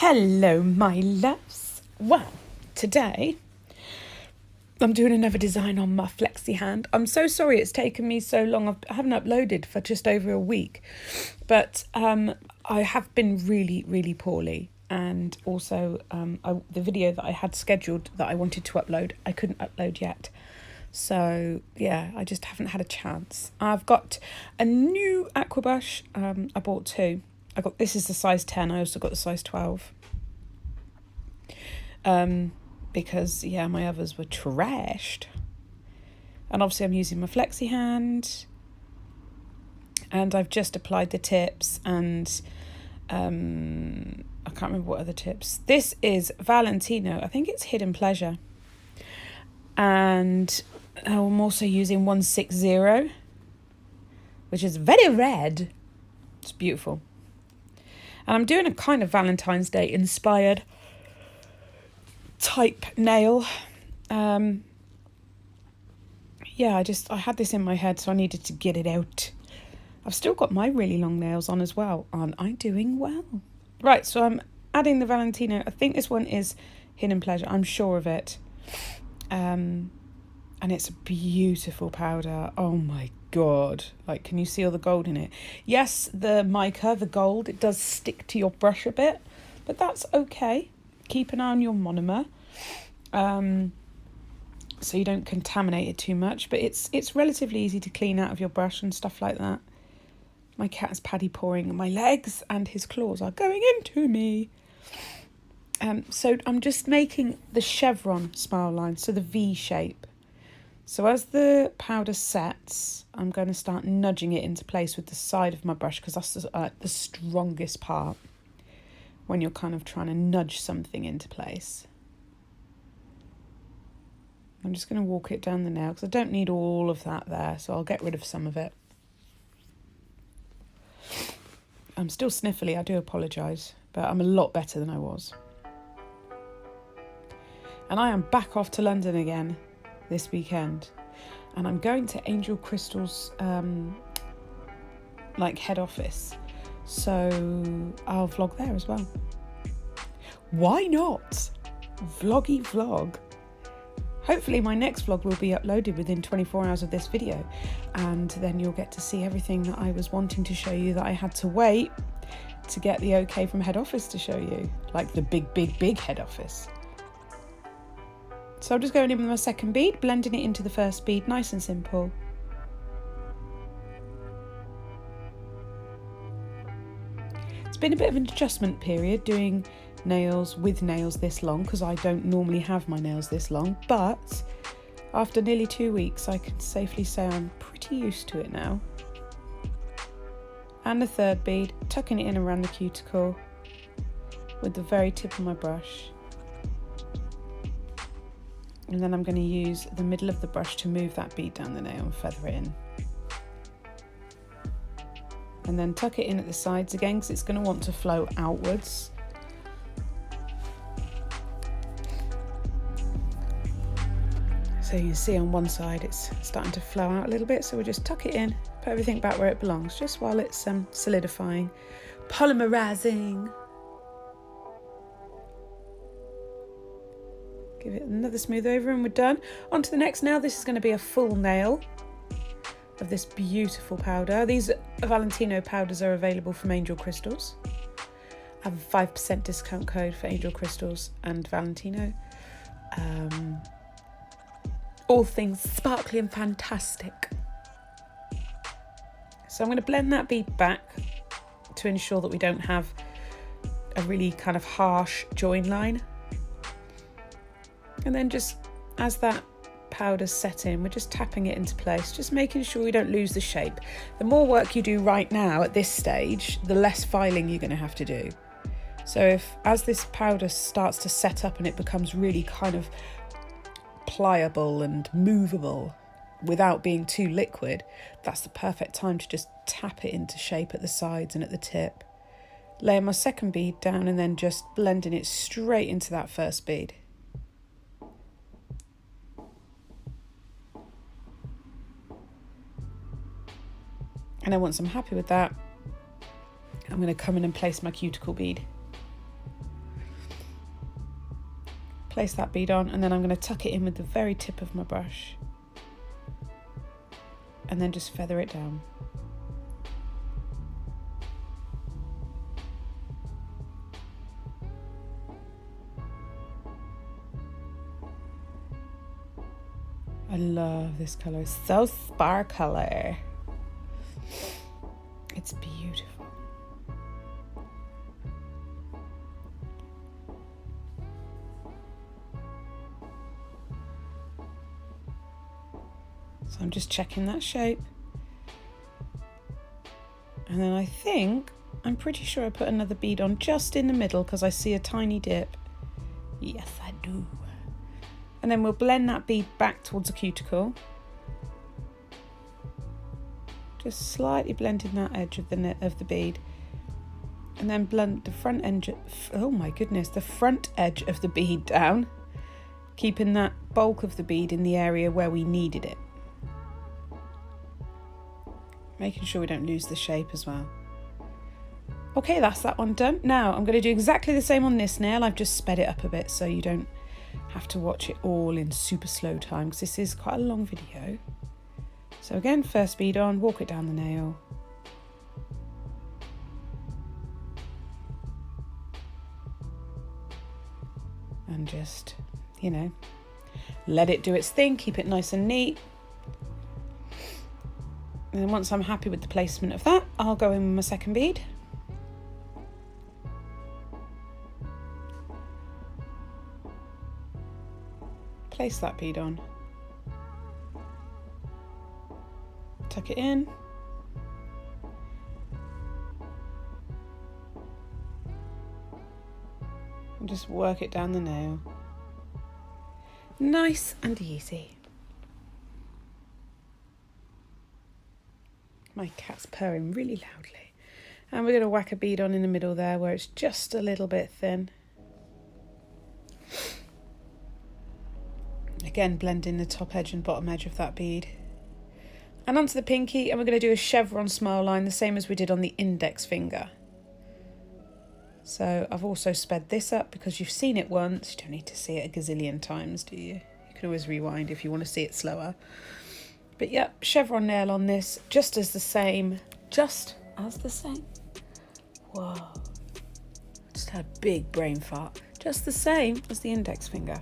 Hello, my loves. Well, today I'm doing another design on my flexi hand. I'm so sorry it's taken me so long. I haven't uploaded for just over a week, but I have been really poorly. And also the video that I had scheduled that I wanted to upload, I couldn't upload yet. So yeah, I just haven't had a chance. I've got a new aqua brush. I bought two. This is the size 10. I also got the size 12. Because yeah, my others were trashed. And obviously I'm using my flexi hand. And I've just applied the tips and I can't remember what other tips. This is Valentino. I think it's Hidden Pleasure. And I'm also using 160, which is very red. It's beautiful. And I'm doing a kind of Valentine's Day inspired type nail. I had this in my head, so I needed to get it out. I've still got my really long nails on as well. Aren't I doing well? Right, so I'm adding the Valentino. I think this one is Hidden Pleasure. I'm sure of it. And it's a beautiful powder. Oh my God. Like, can you see all the gold in it? Yes, the mica, the gold, it does stick to your brush a bit, but that's okay. Keep an eye on your monomer, so you don't contaminate it too much, but it's relatively easy to clean out of your brush and stuff like that. My cat is paddy pawing and my legs and his claws are going into me. So I'm just making the chevron smile line, so the V shape. So as the powder sets, I'm going to start nudging it into place with the side of my brush, because that's the strongest part when you're kind of trying to nudge something into place. I'm just going to walk it down the nail because I don't need all of that there, so I'll get rid of some of it. I'm still sniffly, I do apologise, but I'm a lot better than I was. And I am back off to London again this weekend, and I'm going to Angel Crystal's head office, so I'll vlog there as well. Why not? Vloggy vlog. Hopefully my next vlog will be uploaded within 24 hours of this video, and then you'll get to see everything that I was wanting to show you that I had to wait to get the okay from head office to show you, like the big head office. So I'm just going in with my second bead, blending it into the first bead, nice and simple. It's been a bit of an adjustment period doing nails with nails this long, because I don't normally have my nails this long, but after nearly 2 weeks I can safely say I'm pretty used to it now. And the third bead, tucking it in around the cuticle with the very tip of my brush. And then I'm going to use the middle of the brush to move that bead down the nail and feather it in. And then tuck it in at the sides again, because it's going to want to flow outwards. So you see on one side it's starting to flow out a little bit, so we'll just tuck it in, put everything back where it belongs, just while it's solidifying, polymerizing. Give it another smooth over and we're done. On to the next nail. This is going to be a full nail of this beautiful powder. These Valentino powders are available from Angel Crystals. I have a 5% discount code for Angel Crystals and Valentino. All things sparkly and fantastic. So I'm going to blend that bead back to ensure that we don't have a really kind of harsh join line. And then just as that powder's set in, we're just tapping it into place, just making sure we don't lose the shape. The more work you do right now at this stage, the less filing you're going to have to do. So as this powder starts to set up and it becomes really kind of pliable and movable without being too liquid, that's the perfect time to just tap it into shape at the sides and at the tip. Laying my second bead down and then just blending it straight into that first bead. And then once I'm happy with that, I'm going to come in and place my cuticle bead. Place that bead on, and then I'm going to tuck it in with the very tip of my brush. And then just feather it down. I love this colour, it's so sparkly. It's beautiful. So I'm just checking that shape. And then I'm pretty sure I put another bead on just in the middle because I see a tiny dip. Yes, I do. And then we'll blend that bead back towards the cuticle. Just slightly blending that edge of the bead. And then blend the front edge, the front edge of the bead down, keeping that bulk of the bead in the area where we needed it. Making sure we don't lose the shape as well. Okay, that's that one done. Now I'm going to do exactly the same on this nail. I've just sped it up a bit so you don't have to watch it all in super slow time because this is quite a long video. So again, first bead on, walk it down the nail. And just, let it do its thing, keep it nice and neat. And then once I'm happy with the placement of that, I'll go in with my second bead. Place that bead on. Tuck it in. And just work it down the nail. Nice and easy. My cat's purring really loudly. And we're going to whack a bead on in the middle there where it's just a little bit thin. Again, blending the top edge and bottom edge of that bead. And onto the pinky, and we're going to do a chevron smile line, the same as we did on the index finger. So I've also sped this up because you've seen it once. You don't need to see it a gazillion times, do you? You can always rewind if you want to see it slower. But yeah, chevron nail on this, just as the same. Whoa. Just had a big brain fart. Just the same as the index finger.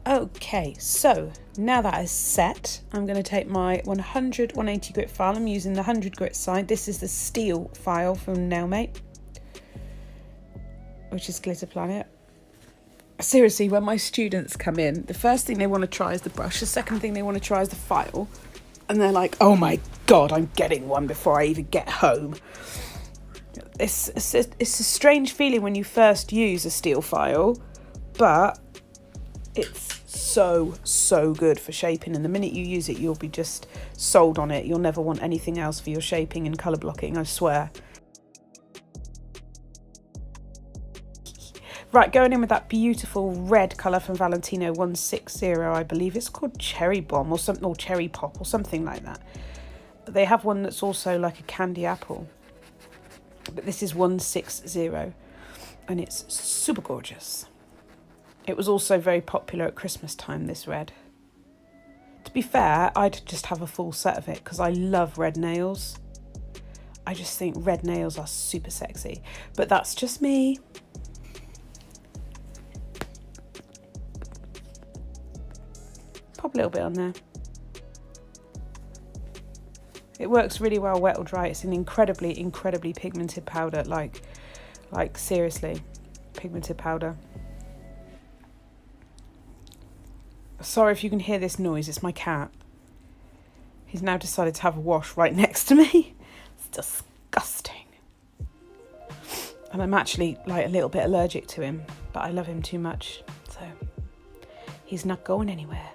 Okay, so now that is set, I'm going to take my 180 grit file. I'm using the 100 grit side. This is the steel file from Nailmate, which is Glitter Planet. Seriously, when my students come in, the first thing they want to try is the brush. The second thing they want to try is the file. And they're like, oh my God, I'm getting one before I even get home. It's a strange feeling when you first use a steel file, but it's so good for shaping, and the minute you use it you'll be just sold on it. You'll never want anything else for your shaping and colour blocking, I swear. Right, going in with that beautiful red colour from Valentino 160, I believe it's called Cherry Bomb or something, or Cherry Pop or something like that. They have one that's also like a candy apple, but this is 160, and it's super gorgeous. It was also very popular at Christmas time, this red. To be fair, I'd just have a full set of it because I love red nails. I just think red nails are super sexy, but that's just me. Pop a little bit on there. It works really well wet or dry. It's an incredibly pigmented powder, like seriously, pigmented powder. Sorry if you can hear this noise, it's my cat. He's now decided to have a wash right next to me. It's disgusting. And I'm actually like a little bit allergic to him, but I love him too much, so he's not going anywhere.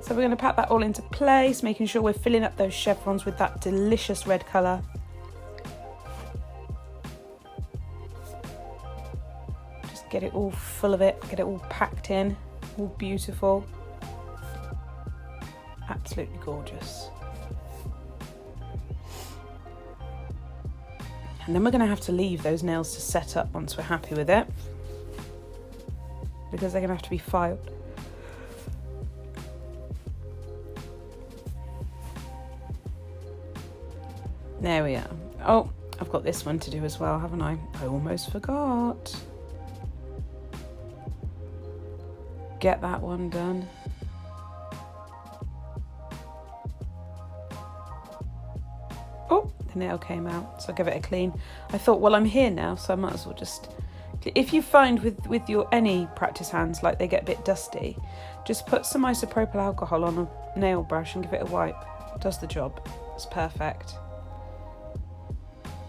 So we're going to pat that all into place, making sure we're filling up those chevrons with that delicious red colour. Just get it all full of it, get it all packed in, all beautiful. Absolutely gorgeous. And then we're going to have to leave those nails to set up once we're happy with it, because they're going to have to be filed. There we are. Oh, I've got this one to do as well, haven't I? I almost forgot. Get that one done. Oh, the nail came out, so I'll give it a clean. I thought, well, I'm here now, so I might as well just... If you find with your any practice hands, like they get a bit dusty, just put some isopropyl alcohol on a nail brush and give it a wipe. It does the job. It's perfect.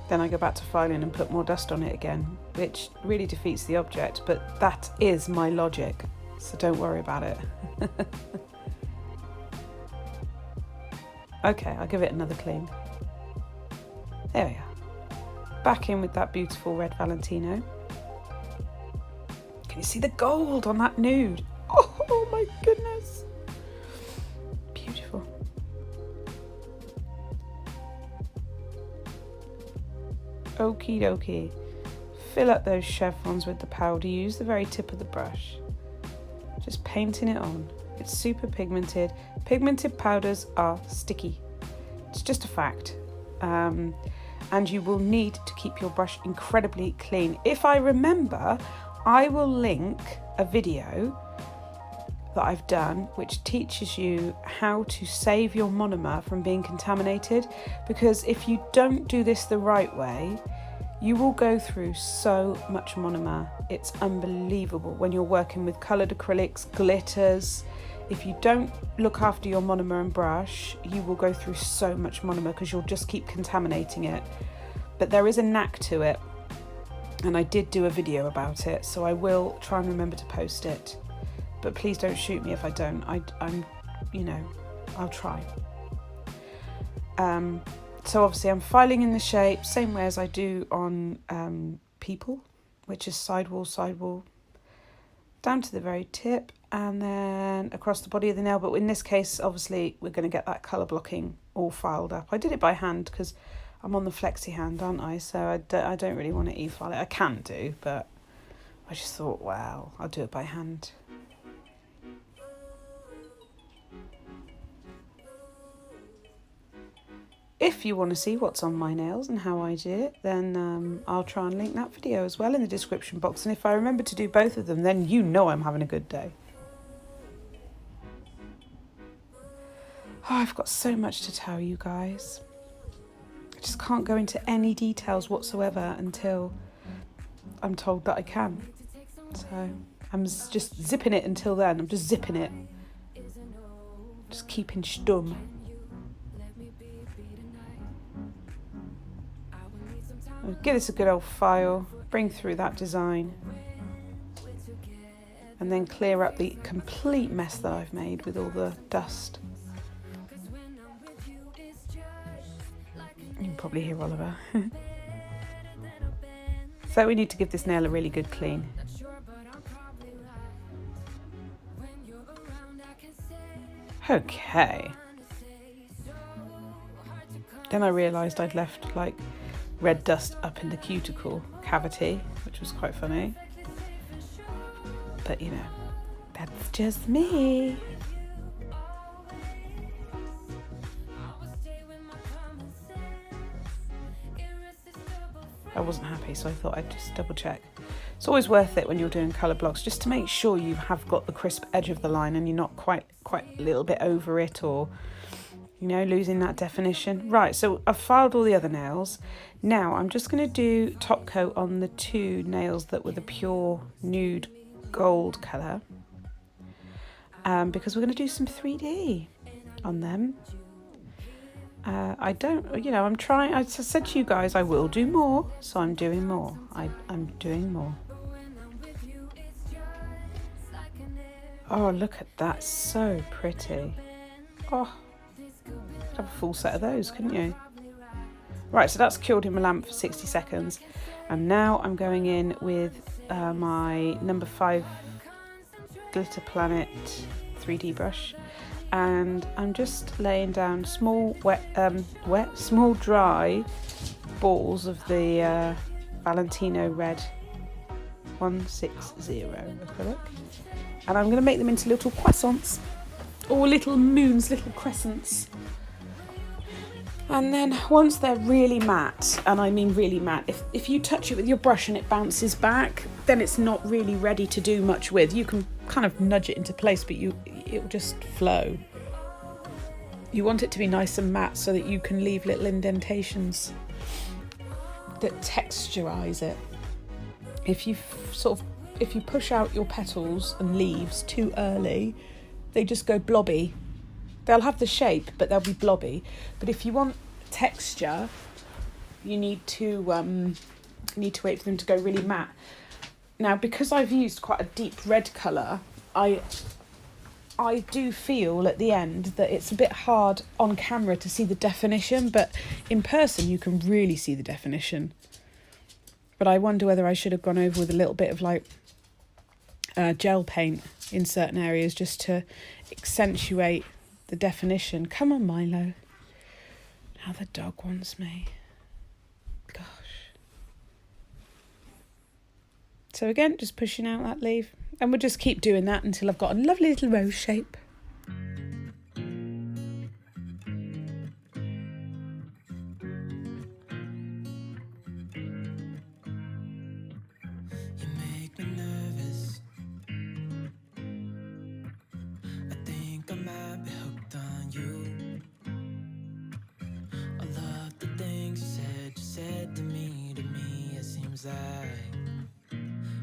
Then I go back to filing and put more dust on it again, which really defeats the object, but that is my logic, so don't worry about it. Okay, I'll give it another clean. There we are. Back in with that beautiful red Valentino. Can you see the gold on that nude? Oh my goodness. Beautiful. Okie dokie. Fill up those chevrons with the powder. Use the very tip of the brush. Just painting it on. It's super pigmented. Pigmented powders are sticky. It's just a fact. And you will need to keep your brush incredibly clean. If I remember, I will link a video that I've done which teaches you how to save your monomer from being contaminated, because if you don't do this the right way, you will go through so much monomer. It's unbelievable when you're working with coloured acrylics, glitters. If you don't look after your monomer and brush, you will go through so much monomer because you'll just keep contaminating it. But there is a knack to it, and I did do a video about it, so I will try and remember to post it. But please don't shoot me if I don't. I'm, you know, I'll try. So obviously I'm filing in the shape, same way as I do on people, which is sidewall, down to the very tip, and then across the body of the nail. But in this case, obviously, we're going to get that colour blocking all filed up. I did it by hand because I'm on the flexi hand, aren't I? So I don't really want to e-file it. I can do, but I just thought, wow, I'll do it by hand. If you want to see what's on my nails and how I do it, then I'll try and link that video as well in the description box. And if I remember to do both of them, then you know I'm having a good day. Oh, I've got so much to tell you guys. I just can't go into any details whatsoever until I'm told that I can. So I'm just zipping it until then. I'm just zipping it. Just keeping stum. Give this a good old file, bring through that design, and then clear up the complete mess that I've made with all the dust. You can probably hear Oliver. So we need to give this nail a really good clean. Okay. Then I realised I'd left like red dust up in the cuticle cavity, which was quite funny. But you know, that's just me. I wasn't happy, so I thought I'd just double check. It's always worth it when you're doing colour blocks, just to make sure you have got the crisp edge of the line and you're not quite a little bit over it, or you know, losing that definition. Right, so I've filed all the other nails. Now I'm just going to do top coat on the two nails that were the pure nude gold colour, because we're going to do some 3D on them. I don't, you know, I'm trying, I said to you guys I will do more, so I'm doing more. I'm doing more. Oh, look at that, so pretty. Oh, have a full set of those, couldn't you? Right, so that's cured in my lamp for 60 seconds. And now I'm going in with my number 5 Glitter Planet 3D brush. And I'm just laying down small small dry balls of the Valentino red 160 acrylic, and I'm going to make them into little croissants, or little moons, little crescents. And then once they're really matte, and I mean really matte, if you touch it with your brush and it bounces back, then it's not really ready to do much with. You can kind of nudge it into place, but it'll just flow. You want it to be nice and matte so that you can leave little indentations that texturize it. If you push out your petals and leaves too early, they just go blobby. They'll have the shape, but they'll be blobby. But if you want texture, you need to wait for them to go really matte. Now, because I've used quite a deep red colour, I do feel at the end that it's a bit hard on camera to see the definition, but in person you can really see the definition. But I wonder whether I should have gone over with a little bit of like gel paint in certain areas just to accentuate the definition. Come on, Milo. Now the dog wants me. Gosh. So again, just pushing out that leaf. And we'll just keep doing that until I've got a lovely little rose shape.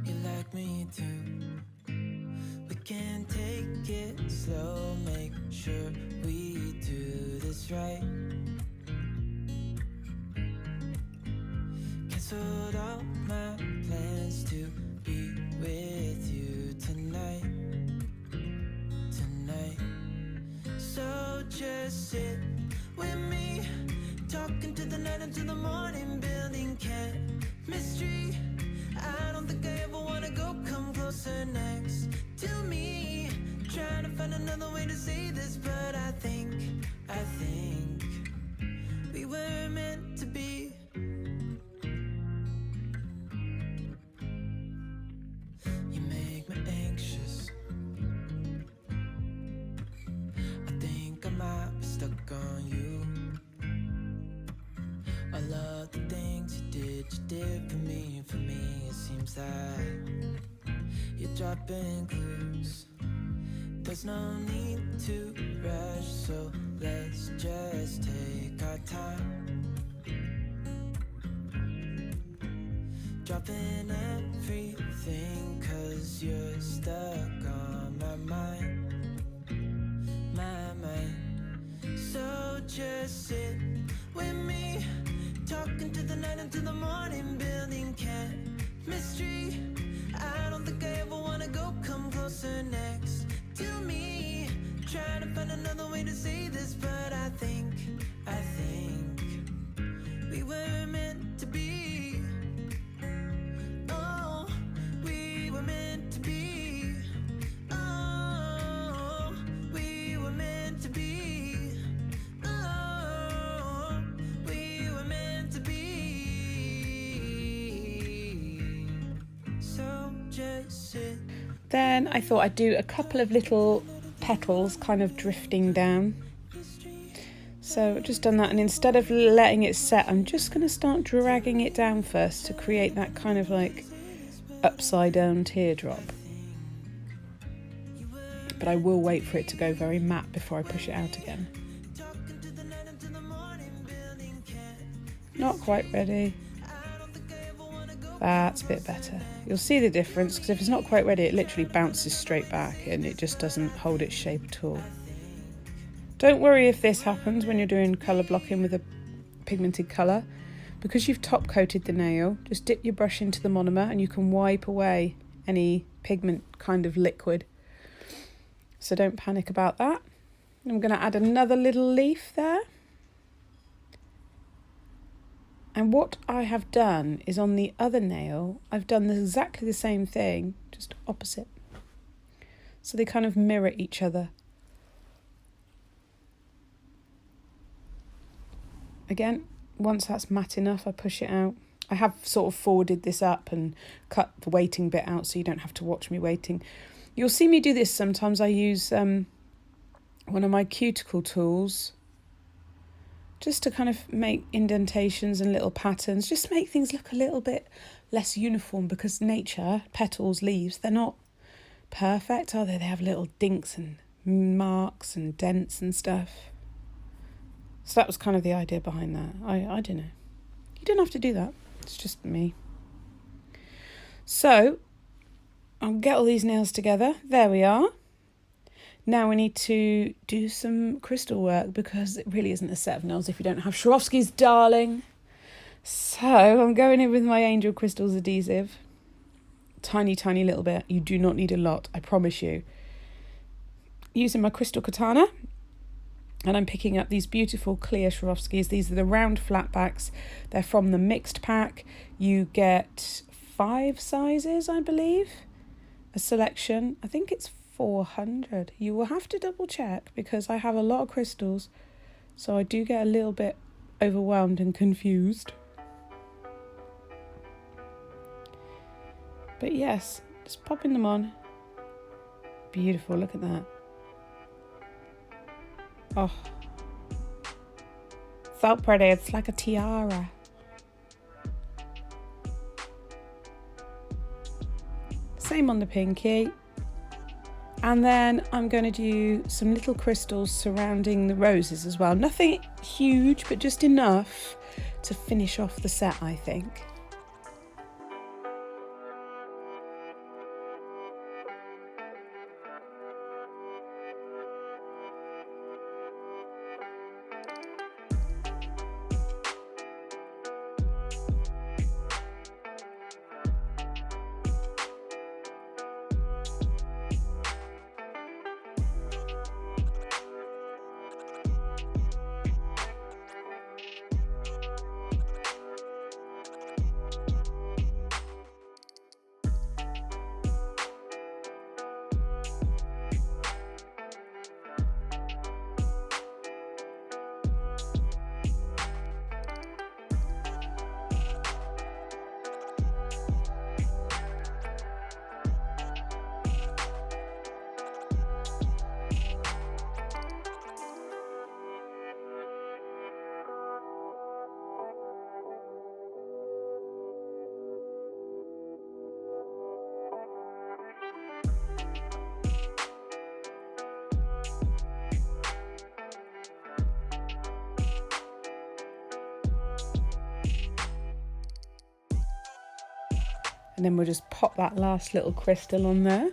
You like me too. We can take it slow, make sure we do this right. Canceled all my plans to be with you tonight. So just sit with me, talking to the night until the morning, building chemistry. I don't think I ever wanna go, come closer next to me. Trying to find another way to say this, but I think we were meant to be. You make me anxious. I think I might be stuck on you. I love the things you did for me it seems like you're dropping clues. There's no need to rush, so let's just take our time. Dropping everything, 'cause you're stuck on my mind. So just sit with me, talking to the night until the morning, building chemistry. I don't think I ever wanna go, come closer next to me. Trying to find another way to say this, but I think we were meant to be. Oh, we were meant to be. Oh, we were meant Then I thought I'd do a couple of little petals kind of drifting down. So I've just done that, and instead of letting it set, I'm just going to start dragging it down first to create that kind of like upside down teardrop. But I will wait for it to go very matte before I push it out again. Not quite ready. That's a bit better. You'll see the difference, because if it's not quite ready, it literally bounces straight back and it just doesn't hold its shape at all. Don't worry if this happens when you're doing colour blocking with a pigmented colour. Because you've top coated the nail, just dip your brush into the monomer and you can wipe away any pigment kind of liquid. So don't panic about that. I'm going to add another little leaf there. And what I have done is on the other nail, I've done exactly the same thing, just opposite. So they kind of mirror each other. Again, once that's matte enough, I push it out. I have sort of forwarded this up and cut the waiting bit out so you don't have to watch me waiting. You'll see me do this sometimes. I use one of my cuticle tools just to kind of make indentations and little patterns, just make things look a little bit less uniform, because nature, petals, leaves, they're not perfect, are they? They have little dinks and marks and dents and stuff. So that was kind of the idea behind that. I don't know. You don't have to do that. It's just me. So I'll get all these nails together. There we are. Now we need to do some crystal work, because it really isn't a set of nails if you don't have Swarovski's, darling. So I'm going in with my Angel Crystals adhesive. Tiny, tiny little bit. You do not need a lot, I promise you. Using my crystal katana. And I'm picking up these beautiful clear Swarovskis. These are the round flatbacks. They're from the mixed pack. You get 5 sizes, I believe. A selection. I think it's 400. You will have to double check, because I have a lot of crystals. So I do get a little bit overwhelmed and confused. But yes, just popping them on. Beautiful, look at that. Oh, so pretty. It's like a tiara. Same on the pinky. And then I'm going to do some little crystals surrounding the roses as well. Nothing huge, but just enough to finish off the set, I think. And then we'll just pop that last little crystal on there.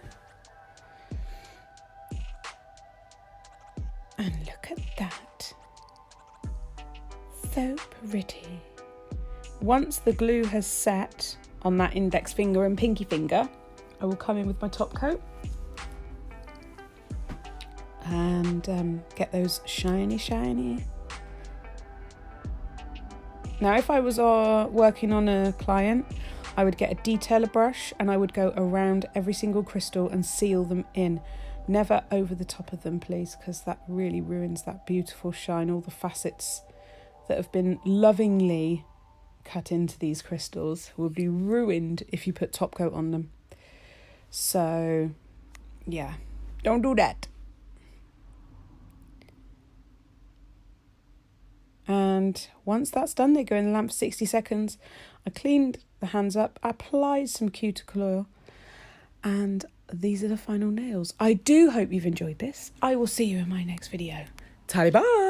And look at that. So pretty. Once the glue has set on that index finger and pinky finger, I will come in with my top coat and get those shiny. Now, if I was working on a client, I would get a detailer brush and I would go around every single crystal and seal them in. Never over the top of them, please, because that really ruins that beautiful shine. All the facets that have been lovingly cut into these crystals will be ruined if you put top coat on them. So Yeah, don't do that. And once that's done, they go in the lamp for 60 seconds. I cleaned the hands up, applied some cuticle oil, and these are the final nails. I do hope you've enjoyed this. I will see you in my next video. Bye.